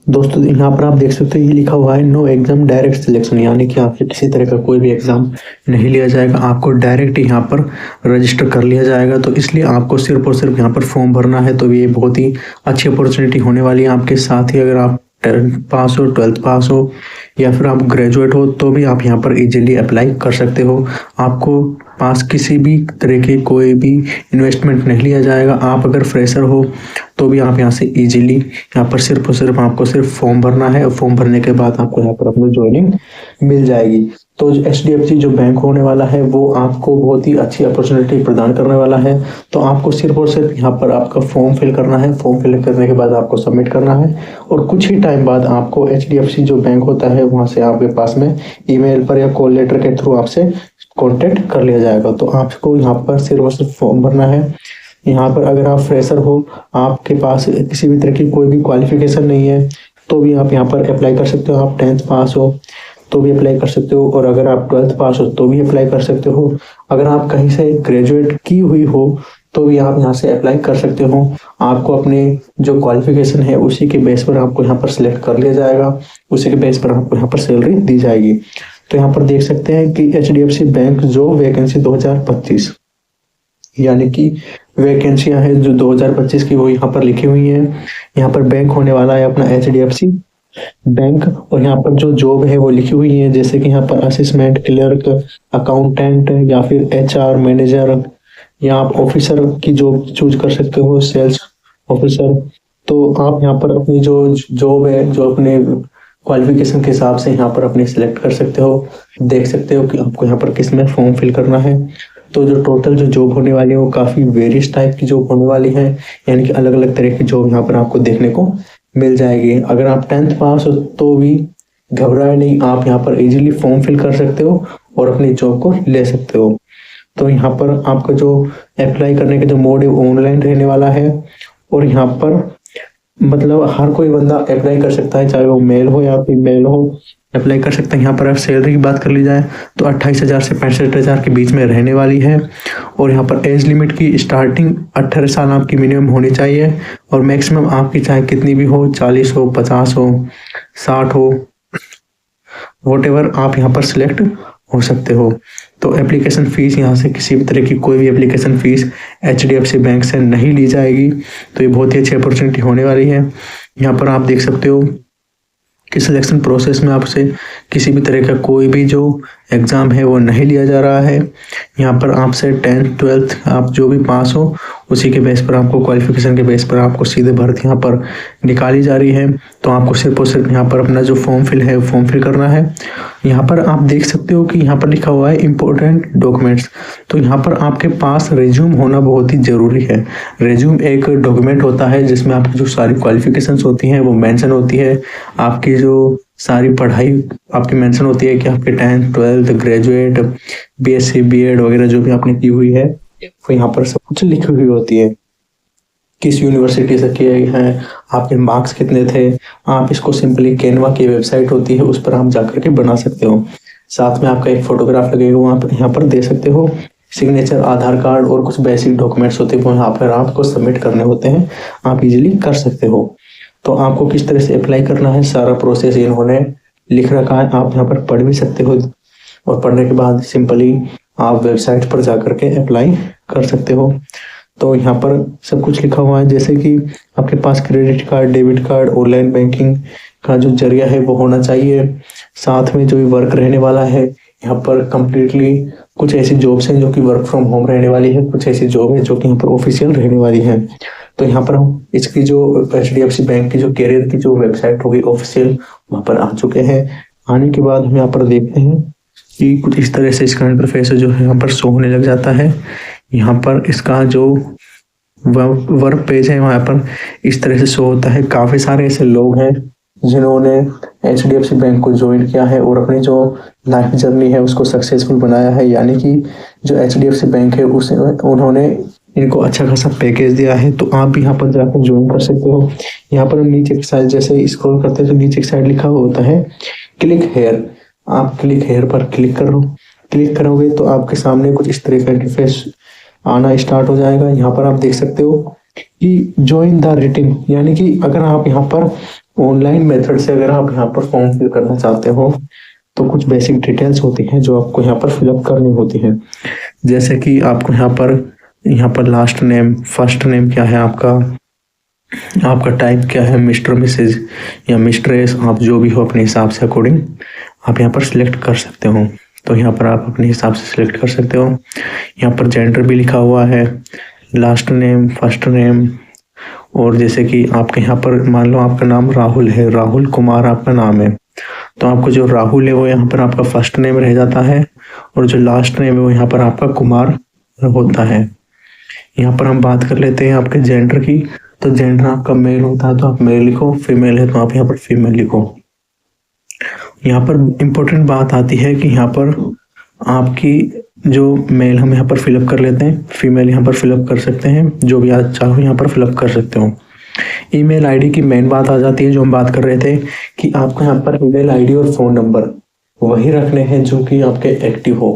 दोस्तों यहाँ पर आप देख सकते हो ये लिखा हुआ है नो एग्जाम डायरेक्ट सिलेक्शन, यानी कि आपसे किसी तरह का कोई भी एग्जाम नहीं लिया जाएगा, आपको डायरेक्ट यहाँ पर रजिस्टर कर लिया जाएगा। तो इसलिए आपको सिर्फ और सिर्फ यहाँ पर फॉर्म भरना है। तो ये बहुत ही अच्छी अपॉर्चुनिटी होने वाली है आपके साथ ही। अगर आप 10th पास हो, 12th पास हो या फिर आप ग्रेजुएट हो तो भी आप यहाँ पर इजीली अप्लाई कर सकते हो। आपको पास किसी भी तरह के कोई भी इन्वेस्टमेंट नहीं लिया जाएगा। आप अगर फ्रेशर हो तो भी आप यहाँ से इजीली यहाँ पर सिर्फ और सिर्फ आपको सिर्फ फॉर्म भरना है और फॉर्म भरने के बाद आपको यहाँ पर अपनी ज्वाइनिंग मिल जाएगी। तो HDFC जो बैंक होने वाला है वो आपको बहुत ही अच्छी अपॉर्चुनिटी प्रदान करने वाला है। तो आपको सिर्फ और सिर्फ यहाँ पर आपका फॉर्म फिल करना है। फॉर्म फिल करने के बाद आपको सबमिट करना है और कुछ ही टाइम बाद आपको HDFC जो बैंक होता है वहाँ से आपके पास में ईमेल पर या कॉल लेटर के थ्रू आपसे कांटेक्ट कर लिया जाएगा। तो आपको यहाँ पर सिर्फ और सिर्फ फॉर्म भरना है। यहाँ पर अगर आप फ्रेशर हो, आपके पास किसी भी तरह की कोई भी क्वालिफिकेशन नहीं है तो भी आप यहाँ पर अप्लाई कर सकते हो। आप 10th पास हो तो भी अप्लाई कर सकते हो और अगर आप 12th पास हो तो भी अप्लाई कर सकते हो। अगर आप कहीं से ग्रेजुएट की हुई हो तो भी आप यहाँ से अप्लाई कर सकते हो। आपको अपने जो क्वालिफिकेशन है उसी के बेस पर आपको यहाँ पर सिलेक्ट कर लिया जाएगा, उसी के बेस पर आपको यहाँ पर सैलरी दी जाएगी। तो यहाँ पर देख सकते हैं कि HDFC बैंक जो वैकेंसी 2025 यानी कि वैकेंसियां हैं जो 2025 की वो यहाँ पर लिखी हुई हैं। यहाँ पर बैंक होने वाला है अपना HDFC बैंक और यहाँ पर जो जॉब है वो लिखी हुई है, जैसे कि यहाँ पर असिस्टेंट क्लर्क, अकाउंटेंट या फिर HR मैनेजर या आप ऑफिसर की जॉब चूज कर सकते हो, सेल्स ऑफिसर। तो आप यहाँ पर अपनी जो जॉब है जो अपने क्वालिफिकेशन के हिसाब से यहाँ पर अपने सिलेक्ट कर सकते हो। देख सकते हो कि आपको यहाँ पर किस में फॉर्म फिल करना है। तो जो टोटल जो जॉब होने वाली है वो काफ़ी वेरियस टाइप की जॉब होने वाली है, यानी कि अलग अलग तरह की जॉब यहाँ पर आपको देखने को मिल जाएगी। अगर आप 10th पास हो तो भी घबराए नहीं, आप यहाँ पर इजीली फॉर्म फिल कर सकते हो और अपनी जॉब को ले सकते हो। तो यहाँ पर आपका जो अप्लाई करने का जो मोड है वो ऑनलाइन रहने वाला है और यहाँ पर मतलब हर कोई बंदा अप्लाई कर सकता है, चाहे वो मेल हो या फीमेल हो, अप्लाई कर सकते हैं। यहाँ पर आप सैलरी की बात कर ली जाए तो 28,000 से 65,000 के बीच में रहने वाली है और यहाँ पर एज लिमिट की स्टार्टिंग 18 साल आपकी मिनिमम होनी चाहिए और मैक्सिमम आपकी चाहे कितनी भी हो, 40 हो, 50 हो, 60 हो, वॉटेवर आप यहाँ पर सिलेक्ट हो सकते हो। तो एप्लीकेशन फ़ीस यहाँ से किसी भी तरह की कोई भी एप्लीकेशन फ़ीस HDFC बैंक से नहीं ली जाएगी। तो ये बहुत ही अच्छी अपॉर्चुनिटी होने वाली है। यहाँ पर आप देख सकते हो कि सिलेक्शन प्रोसेस में आपसे किसी भी तरह का कोई भी जो एग्ज़ाम है वो नहीं लिया जा रहा है। यहाँ पर आपसे 10th 12th आप जो भी पास हो उसी के बेस पर आपको क्वालिफिकेशन के बेस पर आपको सीधे भर्ती यहाँ पर निकाली जा रही है। तो आपको सिर्फ और सिर्फ यहाँ पर अपना जो फॉर्म फिल है फॉर्म फिल करना है। यहाँ पर आप देख सकते हो कि यहाँ पर लिखा हुआ है इम्पोर्टेंट डॉक्यूमेंट्स। तो यहाँ पर आपके पास रिज्यूम होना बहुत ही ज़रूरी है। रिज्यूम एक डॉक्यूमेंट होता है जिसमें आपकी जो सारी क्वालिफिकेशंस होती हैं वो मेंशन होती है, आपकी जो सारी पढ़ाई आपकी मेंशन होती है कि आपके 10th 12th graduate BSc B.Ed वगैरह जो भी आपने की हुई है वो यहाँ पर सब कुछ लिखी हुई होती है, किस यूनिवर्सिटी से किए हैं, आपके मार्क्स कितने थे। आप इसको सिंपली कैनवा की वेबसाइट होती है उस पर आप जाकर के बना सकते हो। साथ में आपका एक फोटोग्राफ लगेगा, वहाँ पर यहाँ पर दे सकते हो। सिग्नेचर, आधार कार्ड और कुछ बेसिक डॉक्यूमेंट्स होते हैं वो यहाँ पर आपको सबमिट करने होते हैं, आप इजीली कर सकते हो। तो आपको किस तरह से अप्लाई करना है सारा प्रोसेस इन्होंने लिख रखा है, आप यहाँ पर पढ़ भी सकते हो और पढ़ने के बाद सिंपली आप वेबसाइट पर जाकर के अप्लाई कर सकते हो। तो यहाँ पर सब कुछ लिखा हुआ है, जैसे कि आपके पास credit card, debit card, online banking का जो जरिया है वो होना चाहिए। साथ में जो वर्क रहने वाला है यहाँ पर कम्प्लीटली कुछ ऐसी जॉब्स हैं जो कि वर्क फ्रॉम होम रहने वाली है, कुछ ऐसी जॉब है जो कि यहाँ पर ऑफिशियल रहने वाली है। तो यहाँ पर हम इसकी जो HDFC बैंक की जो कैरियर की जो वेबसाइट होगी ऑफिशियल वहाँ पर आ चुके हैं। आने के बाद हम यहाँ पर देखते हैं कि कुछ इस तरह से इसका इंटरफेस जो है यहाँ पर शो होने लग जाता है। यहाँ पर इसका जो वर्क पेज है वहाँ पर इस तरह से शो होता है। काफ़ी सारे ऐसे लोग हैं जिन्होंने HDFC बैंक को ज्वाइन किया है और अपनी जो लाइफ जर्नी है उसको सक्सेसफुल बनाया है, यानी कि जो HDFC बैंक है उसे उन्होंने इनको अच्छा खासा पैकेज दिया है। तो आप भी यहाँ पर जाकर ज्वाइन कर सकते हो। यहाँ पर नीचे की साइड जैसे स्क्रॉल करते हैं तो नीचे की साइड लिखा होता है क्लिक हेयर। आप क्लिक हेयर पर क्लिक करोगे तो आपके सामने कुछ इस तरह का इंटरफेस आना स्टार्ट हो जाएगा। यहाँ पर आप देख सकते हो कि ज्वाइन द रिटिन, यानी कि अगर आप यहाँ पर ऑनलाइन मेथड से अगर आप यहाँ पर फॉर्म फिल करना चाहते हो तो कुछ बेसिक डिटेल्स होती हैं जो आपको यहाँ पर फिलअप करनी होती हैं। जैसे कि आपको यहाँ पर लास्ट नेम, फर्स्ट नेम क्या है आपका, आपका टाइप क्या है, मिस्टर मिसेज या मिस्ट्रेस, आप जो भी हो अपने हिसाब से अकॉर्डिंग आप यहाँ पर सिलेक्ट कर सकते हो। तो यहाँ पर आप अपने हिसाब से सिलेक्ट कर सकते हो। यहाँ पर जेंडर भी लिखा हुआ है, लास्ट नेम, फर्स्ट नेम। और जैसे कि आपके यहाँ पर मान लो आपका नाम राहुल है, राहुल कुमार आपका नाम है, तो आपको जो राहुल है वो यहाँ पर आपका फर्स्ट नेम रह जाता है और जो लास्ट नेम है वो यहाँ पर आपका कुमार होता है। यहाँ पर हम बात कर लेते हैं आपके जेंडर की। तो जेंडर आपका मेल होता है तो आप मेल लिखो, फीमेल है तो आप यहाँ पर फीमेल लिखो। यहाँ पर इम्पोर्टेंट बात आती है कि यहाँ पर आपकी जो मेल हम यहाँ पर फिलअप कर लेते हैं, फीमेल यहाँ पर फिलअप कर सकते हैं, जो भी आप चाहो यहाँ पर फिलअप कर सकते हो। ईमेल आईडी की मेन बात आ जाती है जो हम बात कर रहे थे कि आपको यहाँ पर ईमेल आईडी और फ़ोन नंबर वही रखने हैं जो कि आपके एक्टिव हो।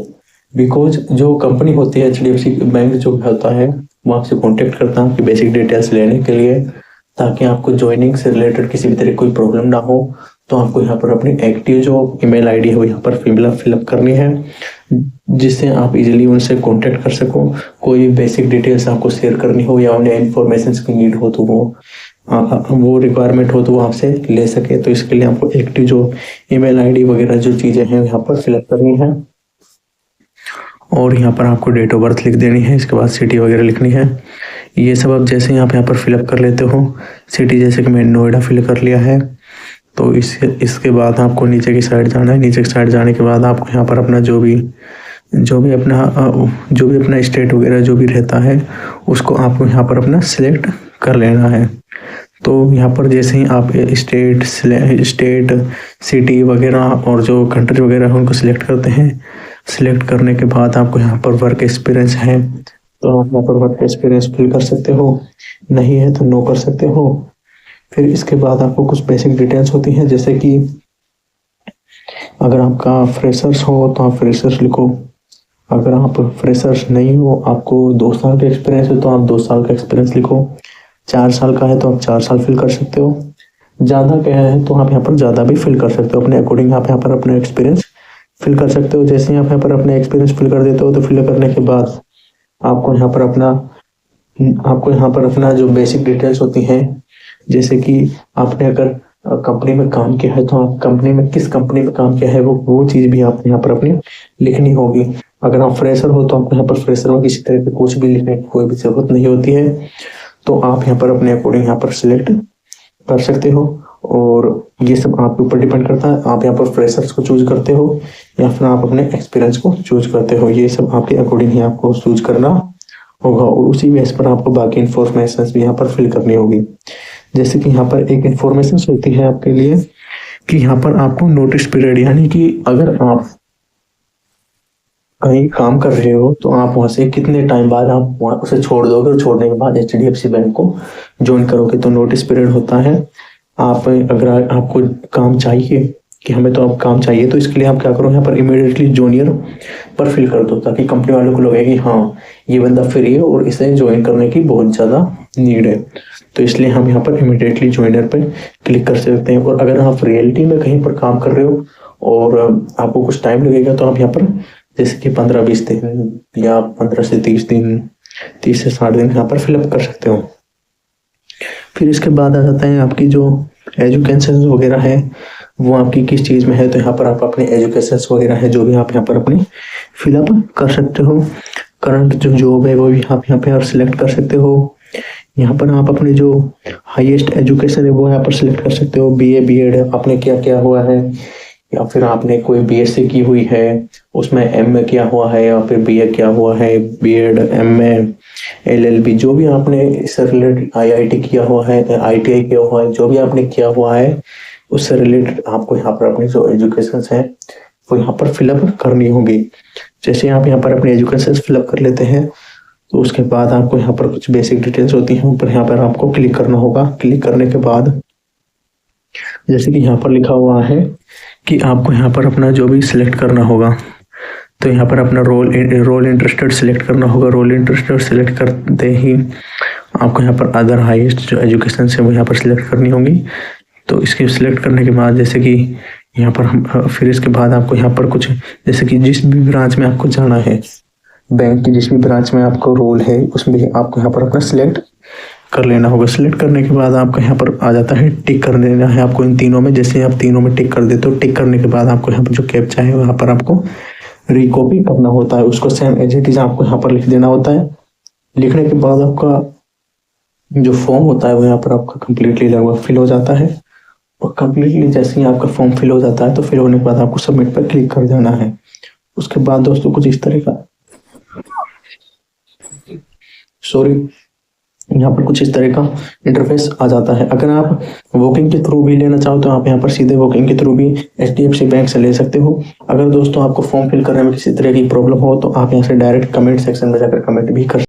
बिकॉज जो कंपनी होती है HDFC बैंक जो होता है वो आपसे कांटेक्ट करता है आपकी बेसिक डिटेल्स लेने के लिए, ताकि आपको ज्वाइनिंग से रिलेटेड किसी भी तरह कोई प्रॉब्लम ना हो। तो आपको यहाँ पर अपनी एक्टिव जो ईमेल आईडी है वो यहाँ पर फिलअप करनी है, जिससे आप इजीली उनसे कांटेक्ट कर सको। कोई भी बेसिक डिटेल्स आपको शेयर करनी हो या उन्हें इन्फॉर्मेशन की नीड हो तो वो रिक्वायरमेंट हो तो वो आपसे ले सके। तो इसके लिए आपको एक्टिव जो ईमेल आईडी वगैरह जो चीज़ें हैं यहाँ पर फिलअप करनी है। और यहाँ पर आपको डेट ऑफ बर्थ लिख देनी है, इसके बाद सिटी वगैरह लिखनी है। ये सब आप जैसे आप यहाँ पर फिलअप कर लेते हो, सिटी जैसे कि मैंने नोएडा फिल कर लिया है, तो इसके बाद आपको नीचे की साइड जाना है। नीचे की साइड जाने के बाद आपको यहाँ पर अपना जो भी अपना स्टेट वगैरह जो भी रहता है उसको आपको यहाँ पर अपना सिलेक्ट कर लेना है। तो यहाँ पर जैसे ही आप स्टेट, सिटी वगैरह और जो कंट्री वगैरह है उनको सिलेक्ट करते हैं, सिलेक्ट करने के बाद आपको यहाँ पर वर्क एक्सपीरियंस है तो आप यहाँ पर वर्क एक्सपीरियंस फिल कर सकते हो, नहीं है तो नो कर सकते हो। फिर इसके बाद आपको कुछ बेसिक डिटेल्स होती हैं, जैसे कि अगर आपका फ्रेशर्स हो तो आप फ्रेशर्स लिखो, अगर आप फ्रेशर्स नहीं हो, आपको 2 साल का एक्सपीरियंस है तो आप 2 साल का एक्सपीरियंस लिखो, 4 साल का है तो आप 4 साल फिल कर सकते हो, ज़्यादा क्या है तो आप यहाँ पर ज़्यादा भी फिल कर सकते हो, अपने अकॉर्डिंग आप यहाँ पर अपना एक्सपीरियंस फिल कर सकते हो। जैसे आप यहाँ पर अपना एक्सपीरियंस फिल कर देते हो तो फिल करने के बाद आपको यहाँ पर अपना जो बेसिक डिटेल्स होती हैं, जैसे कि आपने अगर कंपनी में काम किया है तो आप कंपनी में किस कंपनी में काम किया है वो चीज़ भी आप यहाँ पर अपनी लिखनी होगी। अगर आप फ्रेशर हो तो आपको यहाँ पर फ्रेशर में किसी तरह की कुछ भी लिखने की कोई भी जरूरत नहीं होती है, तो आप यहाँ पर अपने अकॉर्डिंग यहाँ पर सिलेक्ट कर सकते हो। और ये सब आपके ऊपर डिपेंड करता है, आप यहाँ पर फ्रेशर्स को चूज करते हो या फिर आप अपने एक्सपीरियंस को चूज करते हो, ये सब आपके अकॉर्डिंग ही आपको चूज करना होगा। और उसी बेस पर आपको बाकी इन्फॉर्मेशन भी यहाँ पर फिल करनी होगी। जैसे कि यहाँ पर एक इन्फॉर्मेशन होती है आपके लिए कि यहाँ पर आपको नोटिस पीरियड, यानी कि अगर आप कहीं काम कर रहे हो तो आप वहां से कितने टाइम बाद आप वहां उसे छोड़ दोगे और छोड़ने के बाद HDFC बैंक को ज्वाइन करोगे, तो नोटिस पीरियड होता है। आप अगर आपको काम चाहिए कि हमें तो अब काम चाहिए, तो इसके लिए आप क्या करो, यहाँ पर इमीडिएटली जूनियर पर फिल कर दो, ताकि कंपनी वालों को लगे कि हाँ ये बंदा फ्री है और इसे ज्वाइन करने की बहुत ज़्यादा नीड है। तो इसलिए हम यहाँ पर इमीडिएटली ज्वाइनर पर क्लिक कर सकते हैं। और अगर आप रियलिटी में कहीं पर काम कर रहे हो और आपको कुछ टाइम लगेगा तो आप यहाँ पर जैसे कि 15-20 दिन या 15 से 30 दिन, 30 से 60 दिन यहाँ पर फिलअप कर सकते हो। फिर इसके बाद आ जाता है आपकी जो एजुकेशन वगैरह है वो आपकी किस चीज़ में है, तो यहाँ पर आप अपने एजुकेशन वगैरह है जो भी आप यहाँ पर अपनी फिलअप कर सकते हो। करंट जो जॉब है वो भी आप यहाँ पे सिलेक्ट कर सकते हो। यहाँ पर आप अपने जो हाईएस्ट एजुकेशन है वो यहाँ पर सिलेक्ट कर सकते हो, BA B.Ed आपने क्या किया हुआ है, या फिर आपने कोई BSc की हुई है उसमें MA किया हुआ है, या फिर BA किया हुआ है, B.Ed MA LLB जो भी आपने इससे रिलेटेड IIT किया हुआ है, ITI किया हुआ है, जो भी आपने किया हुआ है उससे रिलेटेड आपको यहाँ पर अपनी जो एजुकेशन है वो यहाँ पर फिलअप करनी होगी। जैसे आप यहाँ पर अपनी एजुकेशन फिलअप कर लेते हैं तो उसके बाद आपको यहाँ पर कुछ बेसिक डिटेल्स होती हैं, ऊपर यहाँ पर आपको क्लिक करना होगा। क्लिक करने के बाद जैसे कि यहाँ पर लिखा हुआ है कि आपको यहाँ पर अपना जो भी सिलेक्ट करना होगा, तो यहाँ पर अपना रोल इंटरेस्टेड सिलेक्ट करना होगा। रोल इंटरेस्टेड सिलेक्ट करते ही आपको यहाँ पर अदर हाईएस्ट जो एजुकेशन है वो यहाँ पर सिलेक्ट करनी होगी। तो इसके सिलेक्ट करने के बाद जैसे कि यहाँ पर हम फिर इसके बाद आपको यहाँ पर कुछ जैसे कि जिस भी ब्रांच में आपको जाना है, बैंक की जिस भी ब्रांच में आपको रोल है उसमें आपको यहाँ पर अपना सिलेक्ट कर लेना होगा। सिलेक्ट करने के बाद आपका यहाँ पर आ जाता है टिक कर देना है आपको इन तीनों में। जैसे आप तीनों में टिक कर देते हो, टिक करने के बाद आपको यहाँ पर जो कैप्चा है वहाँ पर आपको रिकॉपी करना होता है, उसको सेम एज इट इज आपको यहाँ पर लिख देना होता है। लिखने के बाद आपका जो फॉर्म होता है वो यहाँ पर आपका कंप्लीटली लगभग फिल हो जाता है। और कंप्लीटली जैसे ही आपका फॉर्म फिल हो जाता है तो फिल होने के बाद आपको सबमिट पर क्लिक कर देना है। उसके बाद दोस्तों कुछ इस तरह का यहाँ पर कुछ इस तरह का इंटरफेस आ जाता है। अगर आप वॉकिंग के थ्रू भी लेना चाहो तो आप यहाँ पर सीधे वॉकिंग के थ्रू भी HDFC बैंक से ले सकते हो। अगर दोस्तों आपको फॉर्म फिल करने में किसी तरह की प्रॉब्लम हो तो आप यहाँ से डायरेक्ट कमेंट सेक्शन में जाकर कमेंट भी कर